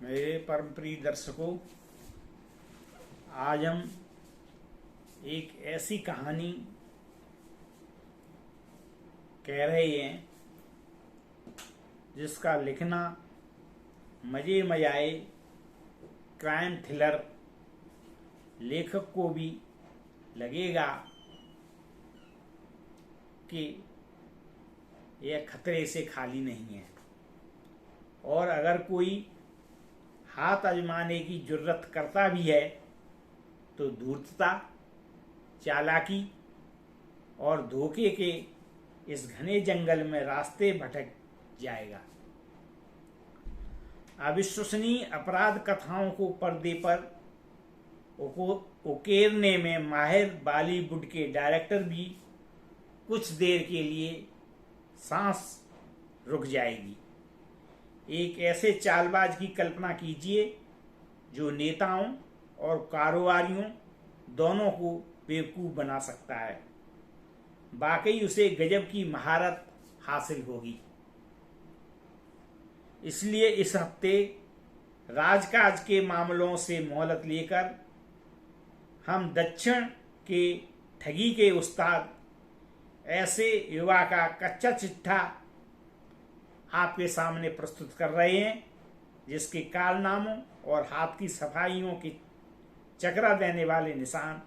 मेरे परम प्रिय दर्शकों, आज हम एक ऐसी कहानी कह रहे हैं जिसका लिखना मजे मजाए क्राइम थ्रिलर लेखक को भी लगेगा कि यह खतरे से खाली नहीं है। और अगर कोई हाथ आजमाने की जुर्रत करता भी है तो धूर्तता, चालाकी और धोखे के इस घने जंगल में रास्ते भटक जाएगा। अविश्वसनीय अपराध कथाओं को पर्दे पर उकेरने में माहिर बॉलीवुड के डायरेक्टर भी कुछ देर के लिए सांस रुक जाएगी। एक ऐसे चालबाज की कल्पना कीजिए जो नेताओं और कारोबारियों दोनों को बेवकूफ बना सकता है। वाकई उसे गजब की महारत हासिल होगी। इसलिए इस हफ्ते राजकाज के मामलों से मोहलत लेकर हम दक्षिण के ठगी के उस्ताद ऐसे युवा का कच्चा चिट्ठा आपके सामने प्रस्तुत कर रहे हैं जिसके कारनामों और हाथ की सफाइयों के चकरा देने वाले निशान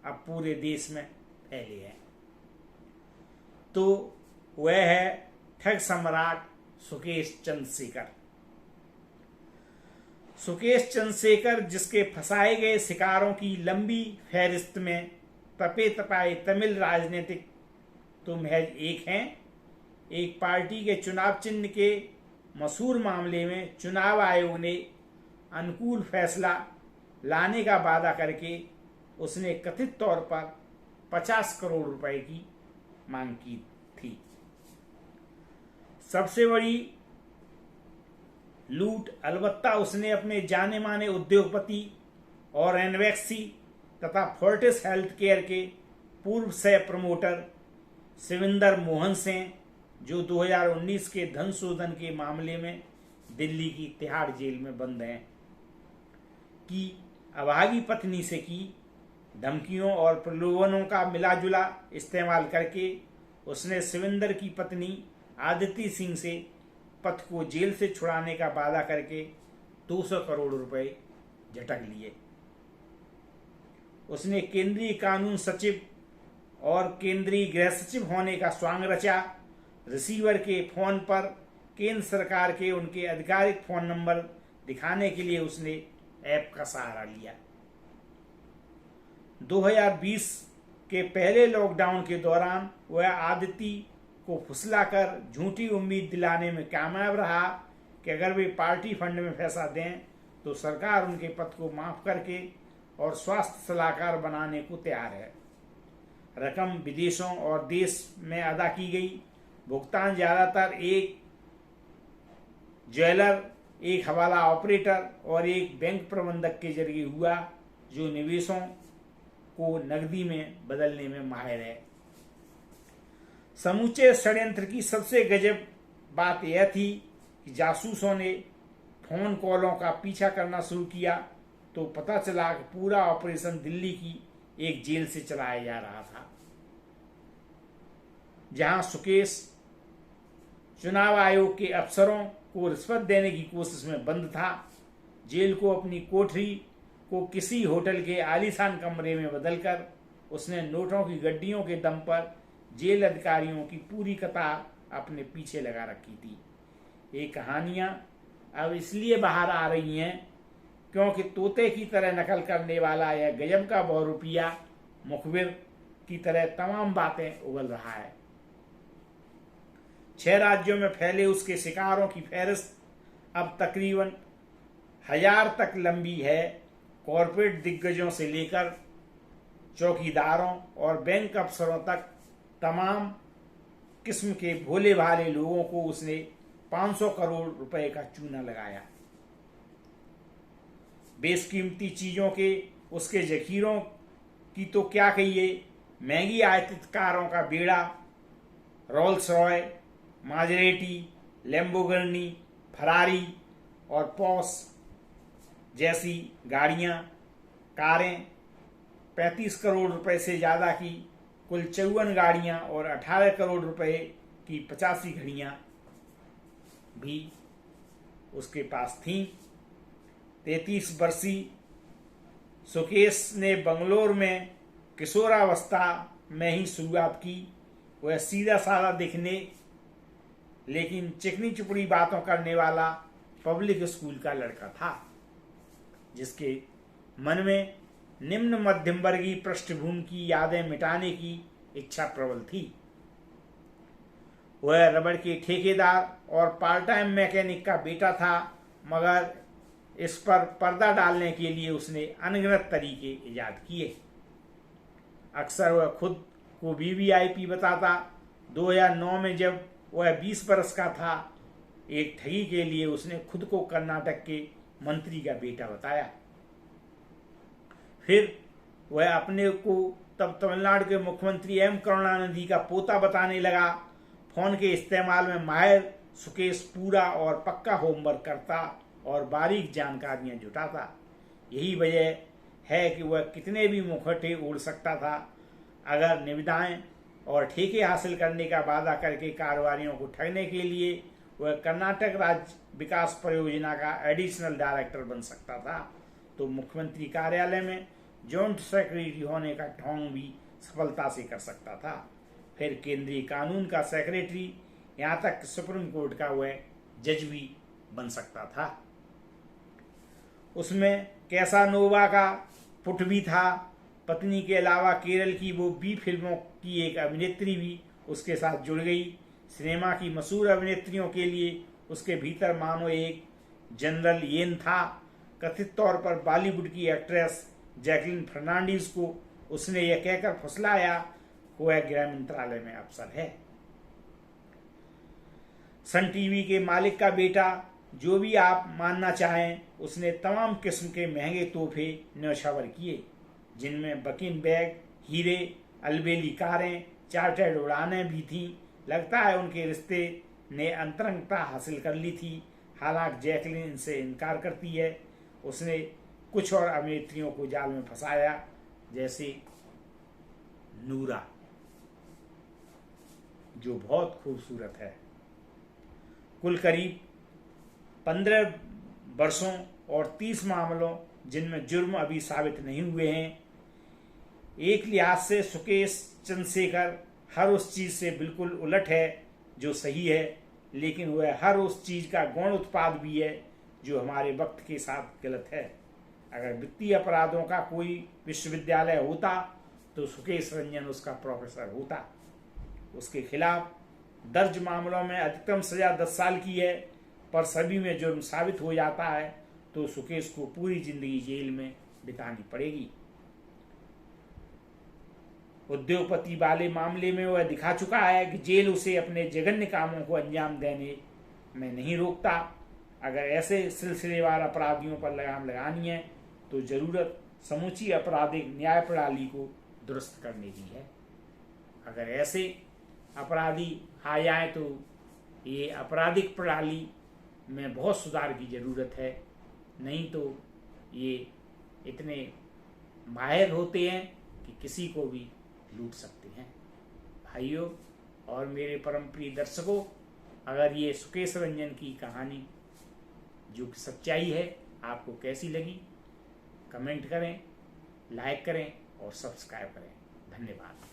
अब पूरे देश में फैले हैं। तो वह है ठग सम्राट सुकेश चंद्रशेखर। सुकेश चंद्रशेखर, जिसके फंसाए गए शिकारों की लंबी फहरिस्त में तपे तपाए तमिल राजनीतिक तो महज एक हैं। एक पार्टी के चुनाव चिन्ह के मशहूर मामले में चुनाव आयोग ने अनुकूल फैसला लाने का वादा करके उसने कथित तौर पर 50 करोड़ रुपए की मांग की थी। सबसे बड़ी लूट अलबत्ता उसने अपने जाने माने उद्योगपति और एनवेक्सी तथा फोर्टिस हेल्थ केयर के पूर्व सह प्रमोटर शिविंदर मोहन से, जो 2019 के धन शोधन के मामले में दिल्ली की तिहाड़ जेल में बंद हैं, की अभागी पत्नी से की धमकियों और प्रलोभनों का मिलाजुला इस्तेमाल करके उसने शिविंदर की पत्नी आदिति सिंह से पति को जेल से छुड़ाने का वादा करके 200 करोड़ रुपए झटक लिए। उसने केंद्रीय कानून सचिव और केंद्रीय गृह सचिव होने का स्वांग रचा। रिसीवर के फोन पर केंद्र सरकार के उनके आधिकारिक फोन नंबर दिखाने के लिए उसने ऐप का सहारा लिया। 2020 के पहले लॉकडाउन के दौरान वह आदिति को फुसलाकर झूठी उम्मीद दिलाने में कामयाब रहा कि अगर वे पार्टी फंड में पैसा दें तो सरकार उनके पद को माफ करके और स्वास्थ्य सलाहकार बनाने को तैयार है। रकम विदेशों और देश में अदा की गई। भुगतान ज्यादातर एक ज्वेलर, एक हवाला ऑपरेटर और एक बैंक प्रबंधक के जरिए हुआ जो निवेशों को नकदी में बदलने में माहिर है। समूचे षड्यंत्र की सबसे गजब बात यह थी कि जासूसों ने फोन कॉलों का पीछा करना शुरू किया तो पता चला कि पूरा ऑपरेशन दिल्ली की एक जेल से चलाया जा रहा था, जहां सुकेश चुनाव आयोग के अफसरों को रिश्वत देने की कोशिश में बंद था। जेल को अपनी कोठरी को किसी होटल के आलीशान कमरे में बदलकर उसने नोटों की गड्डियों के दम पर जेल अधिकारियों की पूरी कतार अपने पीछे लगा रखी थी। ये कहानियां अब इसलिए बाहर आ रही हैं क्योंकि तोते की तरह नकल करने वाला यह गजब का बहुरूपिया मुखबिर की तरह तमाम बातें उगल रहा है। 6 राज्यों में फैले उसके शिकारों की फहरिस्त अब तकरीबन 1000 तक लंबी है। कॉरपोरेट दिग्गजों से लेकर चौकीदारों और बैंक अफसरों तक तमाम किस्म के भोले भाले लोगों को उसने 500 करोड़ रुपए का चूना लगाया। बेशकीमती चीजों के उसके जखीरों की तो क्या कहिए। महंगी आयातित कारों का बेड़ा, रोल्स रॉय, माजरेटी, लैम्बोर्गिनी, फरारी और पॉस जैसी गाड़ियां, कारें 35 करोड़ रुपए से ज़्यादा की कुल 54 गाड़ियां और 18 करोड़ रुपए की 85 घड़ियां भी उसके पास थीं। 33 वर्षीय सुकेश ने बंगलोर में किशोरावस्था में ही शुरुआत की। वह सीधा साधा दिखने लेकिन चिकनी चुपड़ी बातों करने वाला पब्लिक स्कूल का लड़का था, जिसके मन में निम्न मध्यम वर्गीय पृष्ठभूमि की यादें मिटाने की इच्छा प्रबल थी। वह रबड़ के ठेकेदार और पार्ट टाइम मैकेनिक का बेटा था, मगर इस पर पर्दा डालने के लिए उसने अनगिनत तरीके ईजाद किए। अक्सर वह खुद को वीवीआईपी बताता। 2009 में जब वह 20 बरस का था, एक ठगी के लिए उसने खुद को कर्नाटक के मंत्री का बेटा बताया। फिर वह अपने को तब तमिलनाडु के मुख्यमंत्री एम करुणानिधि का पोता बताने लगा। फोन के इस्तेमाल में माहिर सुकेश पूरा और पक्का होमवर्क करता और बारीक जानकारियां जुटाता। यही वजह है कि वह कितने भी मुखौटे ओढ़ सकता था। अगर निविदाएं और ठेके हासिल करने का वादा करके कारोबारियों को ठगने के लिए वह कर्नाटक राज्य विकास परियोजना का एडिशनल डायरेक्टर बन सकता था, तो मुख्यमंत्री कार्यालय में जॉइंट सेक्रेटरी होने का ढोंग भी सफलता से कर सकता था। फिर केंद्रीय कानून का सेक्रेटरी, यहाँ तक सुप्रीम कोर्ट का वह जज भी बन सकता था। उसमें कैसानोवा का पुट भी था। पत्नी के अलावा केरल की वो 20 फिल्मों की एक अभिनेत्री भी उसके साथ जुड़ गई। सिनेमा की मशहूर अभिनेत्रियों के लिए उसके भीतर मानो एक जनरल येन था। कथित तौर पर बॉलीवुड की एक्ट्रेस जैकलिन फर्नांडीज को उसने यह कहकर फुसलाया कि वह गृह मंत्रालय में अफसर है। सन टीवी के मालिक का बेटा, जो भी आप मानना चाहें, उसने तमाम किस्म के महंगे तोहफे न्यौछावर किए, जिनमें बकिन बैग, हीरे, अलबेली कारें, चार्टर्ड उड़ानें भी थीं। लगता है उनके रिश्ते ने अंतरंगता हासिल कर ली थी। हालांकि जैकलिन इनसे इनकार करती है। उसने कुछ और अभिनेत्रियों को जाल में फंसाया, जैसे नूरा, जो बहुत खूबसूरत है। कुल करीब 15 वर्षों और 30 मामलों, जिनमें जुर्म अभी साबित नहीं हुए हैं। एक लिहाज से सुकेश चंद्रशेखर हर उस चीज से बिल्कुल उलट है जो सही है, लेकिन वह हर उस चीज का गौण उत्पाद भी है जो हमारे वक्त के साथ गलत है। अगर वित्तीय अपराधों का कोई विश्वविद्यालय होता तो सुकेश रंजन उसका प्रोफेसर होता। उसके खिलाफ दर्ज मामलों में अधिकतम सजा 10 साल की है, पर सभी में जुर्म साबित हो जाता है तो सुकेश को पूरी जिंदगी जेल में बितानी पड़ेगी। उद्योगपति वाले मामले में वह दिखा चुका है कि जेल उसे अपने जघन्य कामों को अंजाम देने में नहीं रोकता। अगर ऐसे सिलसिलेवार अपराधियों पर लगाम लगानी है तो जरूरत समूची आपराधिक न्याय प्रणाली को दुरुस्त करने की है। अगर ऐसे अपराधी आ जाए तो ये आपराधिक प्रणाली में बहुत सुधार की जरूरत है, नहीं तो ये इतने माहिर होते हैं कि किसी को भी लूट सकते हैं। भाइयों और मेरे परम प्रिय दर्शकों, अगर ये सुकेश रंजन की कहानी जो कि सच्चाई है आपको कैसी लगी, कमेंट करें, लाइक करें और सब्सक्राइब करें। धन्यवाद।